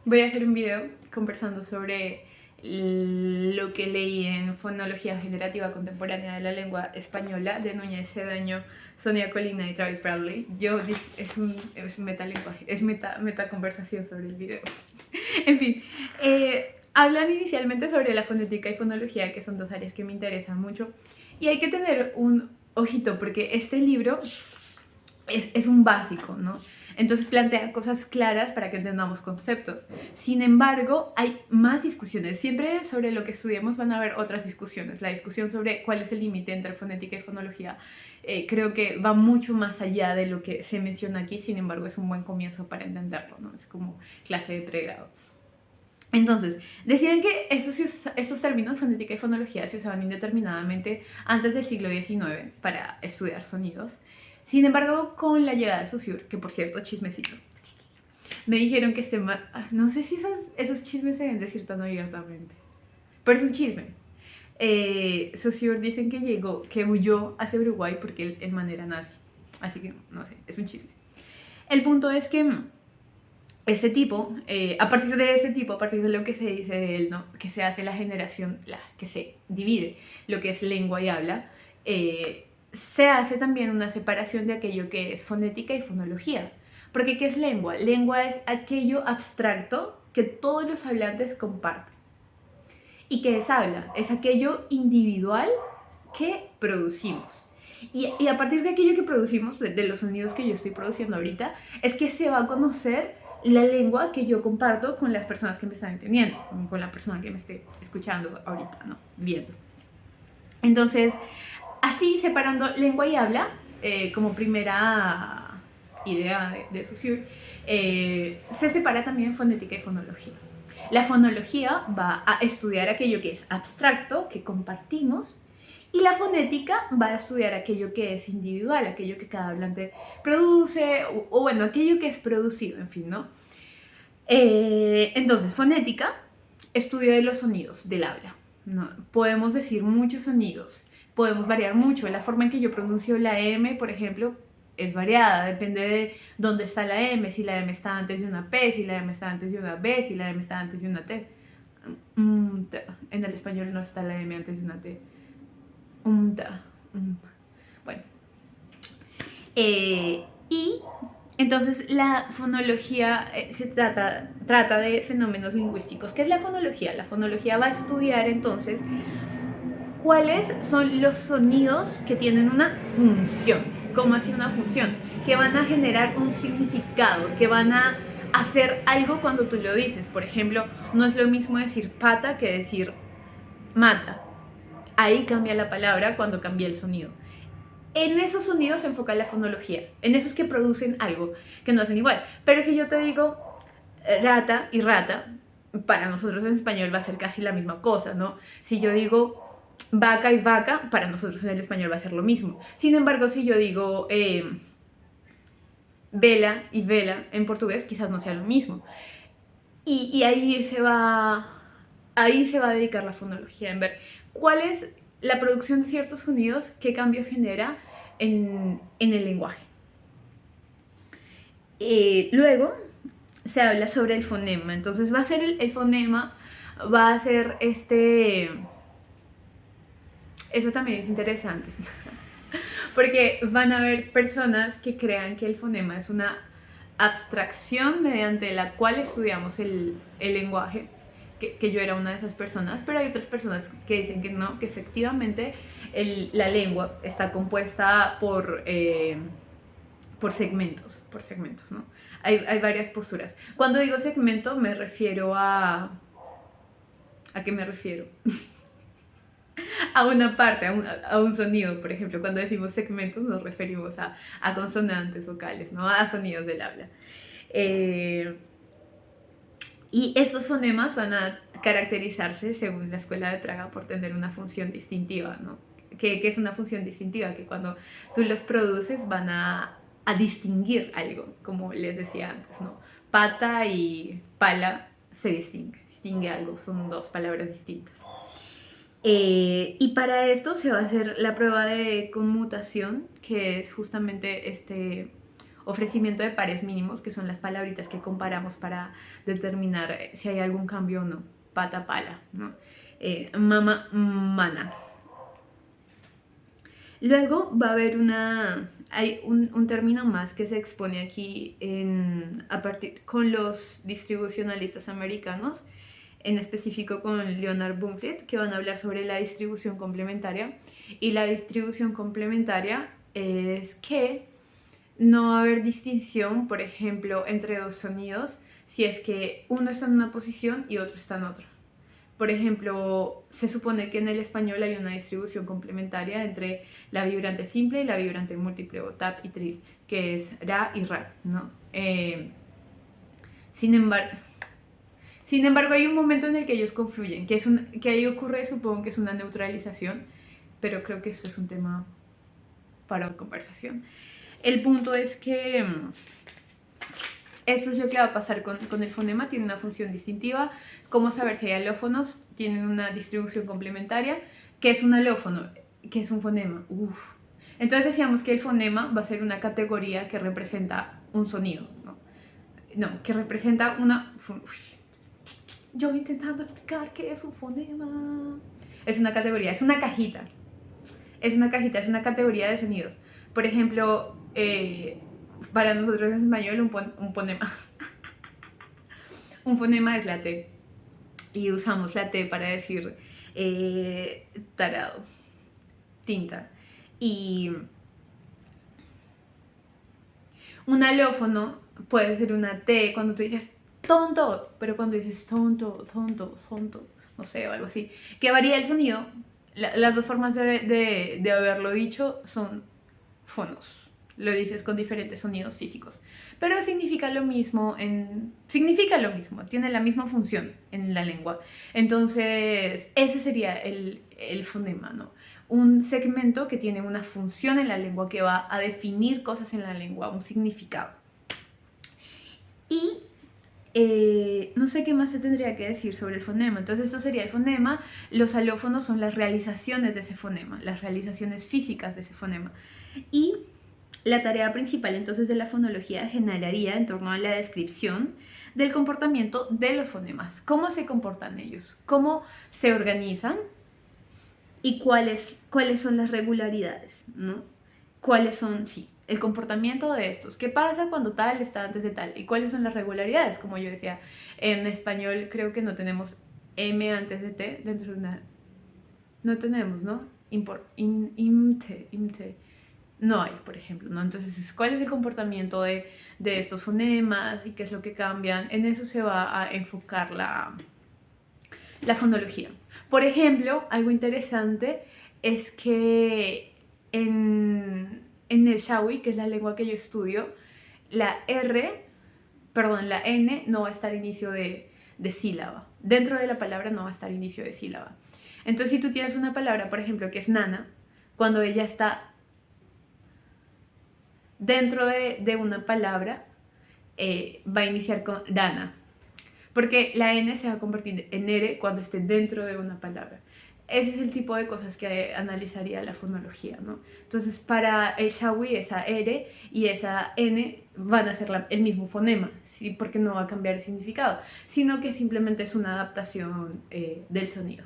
Voy a hacer un video conversando sobre lo que leí en Fonología Generativa Contemporánea de la Lengua Española de Núñez Cedeño, Sonia Colina y Travis Bradley. Es un metalenguaje, es meta conversación sobre el video. En fin, hablan inicialmente sobre la fonética y fonología, que son dos áreas que me interesan mucho. Y hay que tener un ojito porque este libro es un básico, ¿no? Entonces plantea cosas claras para que entendamos conceptos. Sin embargo, hay más discusiones. Siempre sobre lo que estudiemos van a haber otras discusiones. La discusión sobre cuál es el límite entre fonética y fonología creo que va mucho más allá de lo que se menciona aquí. Sin embargo, es un buen comienzo para entenderlo, ¿no? Es como clase de pregrado. Entonces, decían que estos términos, fonética y fonología, se usaban indeterminadamente antes del siglo XIX para estudiar sonidos. Sin embargo, con la llegada de Saussure, que por cierto, chismecito, me dijeron que no sé si esos chismes se deben decir tan abiertamente, pero es un chisme. Saussure dicen que llegó, que huyó hacia Uruguay porque el man era nazi. Así que, no sé, es un chisme. El punto es que este tipo, a partir de lo que se dice de él, ¿no? Que se hace la generación, que se divide lo que es lengua y habla, se hace también una separación de aquello que es fonética y fonología. Porque ¿qué es lengua? Lengua es aquello abstracto que todos los hablantes comparten. ¿Y qué es habla? Es aquello individual que producimos. Y a partir de aquello que producimos, de los sonidos que yo estoy produciendo ahorita, es que se va a conocer la lengua que yo comparto con las personas que me están entendiendo, con la persona que me esté escuchando ahorita, ¿no? Viendo. Entonces, así separando lengua y habla, como primera idea de Saussure, se separa también fonética y fonología. La fonología va a estudiar aquello que es abstracto, que compartimos, y la fonética va a estudiar aquello que es individual, aquello que cada hablante produce, o bueno, aquello que es producido, en fin, ¿no? Entonces, fonética, estudio de los sonidos del habla, ¿no? Podemos decir muchos sonidos, podemos variar mucho. La forma en que yo pronuncio la M, por ejemplo, es variada, depende de dónde está la M, si la M está antes de una P, si la M está antes de una B, si la M está antes de una T. En el español no está la M antes de una T. Bueno. Y entonces la fonología se trata de fenómenos lingüísticos. ¿Qué es la fonología? La fonología va a estudiar entonces cuáles son los sonidos que tienen una función. ¿Cómo así una función? Que van a generar un significado, que van a hacer algo cuando tú lo dices. Por ejemplo, no es lo mismo decir pata que decir mata. Ahí cambia la palabra cuando cambia el sonido. En esos sonidos se enfoca la fonología, en esos que producen algo, que no hacen igual. Pero si yo te digo rata y rata, para nosotros en español va a ser casi la misma cosa, ¿no? Si yo digo vaca y vaca, para nosotros en el español va a ser lo mismo. Sin embargo, si yo digo vela y vela en portugués, quizás no sea lo mismo. Y ahí se va a dedicar la fonología, en ver cuál es la producción de ciertos sonidos, qué cambios genera en el lenguaje. Luego se habla sobre el fonema, entonces va a ser el fonema, va a ser eso también es interesante, porque van a haber personas que crean que el fonema es una abstracción mediante la cual estudiamos el lenguaje, que yo era una de esas personas, pero hay otras personas que dicen que no, que efectivamente la lengua está compuesta por segmentos, ¿no? Hay varias posturas. Cuando digo segmento me refiero a... ¿A qué me refiero? A una parte, a un sonido, por ejemplo. Cuando decimos segmentos nos referimos a consonantes vocales, ¿no? A sonidos del habla. Y estos fonemas van a caracterizarse, según la Escuela de Praga, por tener una función distintiva, ¿no? ¿Qué es una función distintiva? Que cuando tú los produces van a distinguir algo, como les decía antes, ¿no? Pata y pala se distingue algo, son dos palabras distintas. Y para esto se va a hacer la prueba de conmutación, que es justamente ofrecimiento de pares mínimos, que son las palabritas que comparamos para determinar si hay algún cambio o no. Pata, pala, ¿no? Mama, mana. Luego va a haber hay un término más que se expone aquí con los distribucionalistas americanos, en específico con Leonard Bloomfield, que van a hablar sobre la distribución complementaria. Y la distribución complementaria es que no va a haber distinción, por ejemplo, entre dos sonidos, si es que uno está en una posición y otro está en otra. Por ejemplo, se supone que en el español hay una distribución complementaria entre la vibrante simple y la vibrante múltiple, o tap y trill, que es ra y ra, ¿no? Sin embargo, hay un momento en el que ellos confluyen, que ahí ocurre, supongo que es una neutralización, pero creo que esto es un tema para conversación. El punto es que esto es lo que va a pasar con el fonema, tiene una función distintiva. ¿Cómo saber si hay alófonos? Tienen una distribución complementaria. ¿Qué es un alófono? ¿Qué es un fonema? Entonces decíamos que el fonema va a ser una categoría que representa un sonido, ¿no? Que representa una... Yo intentando explicar qué es un fonema. Es una categoría, es una cajita. Es una categoría de sonidos. Por ejemplo, para nosotros en español un fonema. Un fonema es la T. Y usamos la T para decir tarado, tinta. Y un alófono puede ser una T cuando tú dices tonto, pero cuando dices tonto, no sé, o algo así, que varía el sonido. Las dos formas de haberlo dicho son fonos. Lo dices con diferentes sonidos físicos. Pero significa lo mismo, tiene la misma función en la lengua. Entonces, ese sería el fonema, ¿no? Un segmento que tiene una función en la lengua, que va a definir cosas en la lengua, un significado. Y no sé qué más se tendría que decir sobre el fonema. Entonces esto sería el fonema. Los alófonos son las realizaciones de ese fonema, las realizaciones físicas de ese fonema. Y la tarea principal entonces de la fonología generaría en torno a la descripción del comportamiento de los fonemas. ¿Cómo se comportan ellos? ¿Cómo se organizan? ¿Y cuáles son las regularidades, ¿no? ¿Cuáles son, sí, el comportamiento de estos? ¿Qué pasa cuando tal está antes de tal? ¿Y cuáles son las regularidades? Como yo decía, en español creo que no tenemos M antes de T dentro de una... No tenemos, ¿no? Imte. No hay, por ejemplo, ¿no? Entonces, ¿cuál es el comportamiento de estos fonemas y qué es lo que cambian? En eso se va a enfocar la fonología. Por ejemplo, algo interesante es que en el Shawi, que es la lengua que yo estudio, la N no va a estar inicio de sílaba. Dentro de la palabra no va a estar inicio de sílaba. Entonces, si tú tienes una palabra, por ejemplo, que es nana, cuando ella está dentro de una palabra, va a iniciar con dana, porque la N se va a convertir en R cuando esté dentro de una palabra. Ese es el tipo de cosas que analizaría la fonología, ¿no? Entonces, para el Shawi, esa R y esa N van a ser el mismo fonema, ¿sí? Porque no va a cambiar el significado, sino que simplemente es una adaptación del sonido.